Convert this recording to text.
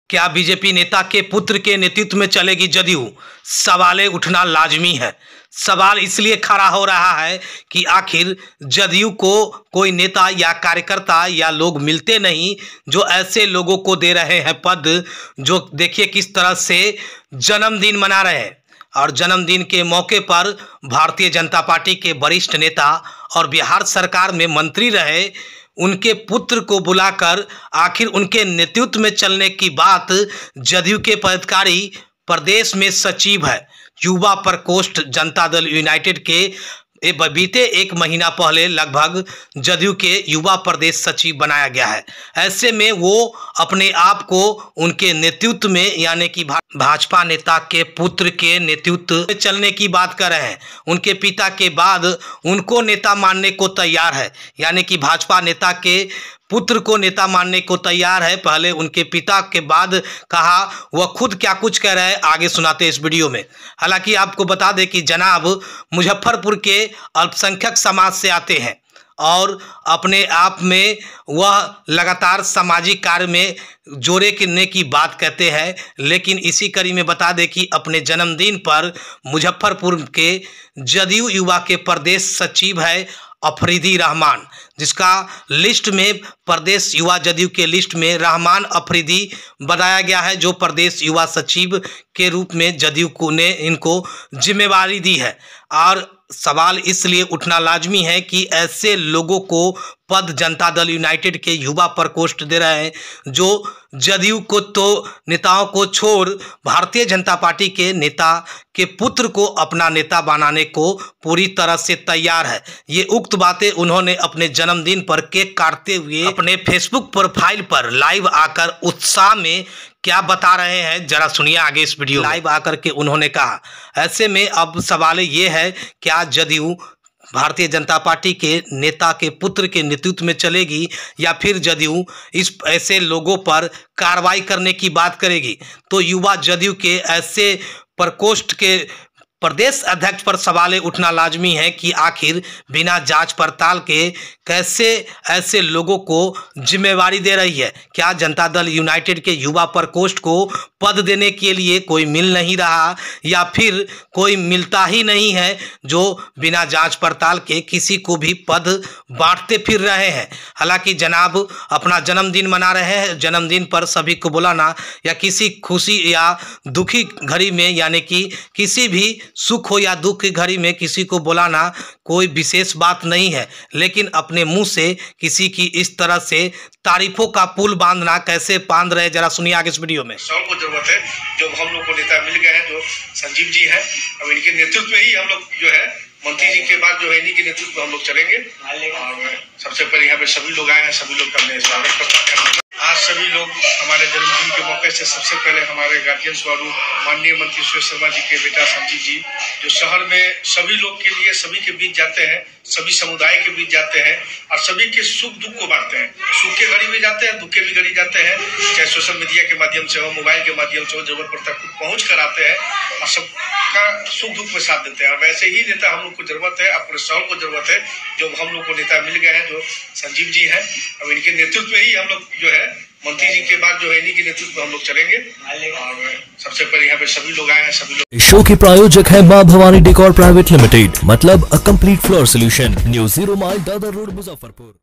क्या बीजेपी नेता के पुत्र के नेतृत्व में चलेगी जदयू? सवाल उठना लाजमी है। सवाल इसलिए खड़ा हो रहा है कि आखिर जदयू को कोई नेता या कार्यकर्ता या लोग मिलते नहीं जो ऐसे लोगों को दे रहे हैं पद, जो देखिए किस तरह से जन्मदिन मना रहे हैं। और जन्मदिन के मौके पर भारतीय जनता पार्टी के वरिष्ठ नेता और बिहार सरकार में मंत्री रहे उनके पुत्र को बुलाकर आखिर उनके नेतृत्व में चलने की बात जदयू के पदाधिकारी प्रदेश में सचिव है युवा प्रकोष्ठ जनता दल यूनाइटेड के बीते एक महीना पहले लगभग जदयू के युवा प्रदेश सचिव बनाया गया है। ऐसे में वो अपने आप को उनके नेतृत्व में यानी कि भाजपा नेता के पुत्र के नेतृत्व में चलने की बात कर रहे हैं। उनके पिता के बाद उनको नेता मानने को तैयार है, यानी कि भाजपा नेता के पुत्र को नेता मानने को तैयार है। पहले उनके पिता के बाद कहा, वह खुद क्या कुछ कह रहे हैं आगे सुनाते इस वीडियो में। हालांकि आपको बता दें कि जनाब मुजफ्फरपुर के अल्पसंख्यक समाज से आते हैं और अपने आप में वह लगातार सामाजिक कार्य में जोड़े करने की बात कहते हैं। लेकिन इसी कड़ी में बता दें कि अपने जन्मदिन पर मुजफ्फरपुर के जदयू युवा के प्रदेश सचिव है अफरीदी रहमान, जिसका लिस्ट में प्रदेश युवा जदयू के लिस्ट में रहमान अफरीदी बताया गया है, जो प्रदेश युवा सचिव के रूप में जदयू को ने इनको जिम्मेवारी दी है। और सवाल इसलिए उठना लाजमी है कि ऐसे लोगों को पद जनता दल यूनाइटेड के युवा प्रकोष्ठ दे रहे हैं जो जदयू को तो नेताओं को छोड़ भारतीय जनता पार्टी के नेता के पुत्र को अपना नेता बनाने को पूरी तरह से तैयार है। ये उक्त बातें उन्होंने अपने जन्मदिन पर केक काटते हुए अपने फेसबुक प्रोफाइल पर लाइव आकर उत्साह में क्या बता रहे हैं, जरा सुनिए आगे इस वीडियो। लाइव आकर के उन्होंने कहा, ऐसे में अब सवाल ये है क्या जदयू भारतीय जनता पार्टी के नेता के पुत्र के नेतृत्व में चलेगी या फिर जदयू इस ऐसे लोगों पर कार्रवाई करने की बात करेगी? तो युवा जदयू के ऐसे प्रकोष्ठ के प्रदेश अध्यक्ष पर सवाल उठना लाजमी है कि आखिर बिना जांच पड़ताल के कैसे ऐसे लोगों को जिम्मेवारी दे रही है। क्या जनता दल यूनाइटेड के युवा प्रकोष्ठ को पद देने के लिए कोई मिल नहीं रहा या फिर कोई मिलता ही नहीं है जो बिना जांच पड़ताल के किसी को भी पद बांटते फिर रहे हैं? हालांकि जनाब अपना जन्मदिन मना रहे हैं, जन्मदिन पर सभी को बुलाना या किसी खुशी या दुखी घड़ी में यानी कि किसी भी सुख हो या दुख की घड़ी में किसी को बुलाना कोई विशेष बात नहीं है, लेकिन अपने मुंह से किसी की इस तरह से तारीफों का पुल बांधना कैसे बांध रहे, जरा सुनिए आगे इस वीडियो में। सबको जरूरत है, जो हम लोग को नेता मिल गए हैं जो संजीव जी हैं, अब इनके नेतृत्व में ही हम लोग जो है मंत्री जी के बाद जो है इन्हीं के नेतृत्व में हम लोग चलेंगे। और सबसे पहले यहाँ पे सभी लोग आए हैं, सभी लोग का मैं स्वागत करता हूँ। आज सभी लोग हमारे जन्मदिन के मौके से सबसे पहले हमारे गार्जियन स्वरूप माननीय मंत्री सुरेश शर्मा जी के बेटा संजीव जी, जो शहर में सभी लोग के लिए सभी के बीच जाते हैं, सभी समुदाय के बीच जाते हैं और सभी के सुख दुख को बांटते हैं। सुख के घड़ी में जाते हैं, दुख के भी घड़ी जाते हैं, चाहे सोशल मीडिया के माध्यम से हो, मोबाइल के माध्यम से हो, जरूरत पड़ता है खुद पहुँच कर आते हैं और सबका सुख दुख में साथ देते हैं। और वैसे ही नेता हम लोग को जरूरत है, अपने शहर को जरूरत है, जो हम लोग को नेता मिल गए हैं जो संजीव जी हैं, अब इनके नेतृत्व में ही हम लोग जो है मंत्री जी के बाद जो है इन्हीं के नेतृत्व में हम लोग चलेंगे। और सबसे पहले यहाँ पे सभी लोग आए हैं, सभी लोग। इस शो के प्रायोजक है मां भवानी डेकोर प्राइवेट लिमिटेड, मतलब a complete floor solution, new 0 mile Dadar road Muzaffarpur.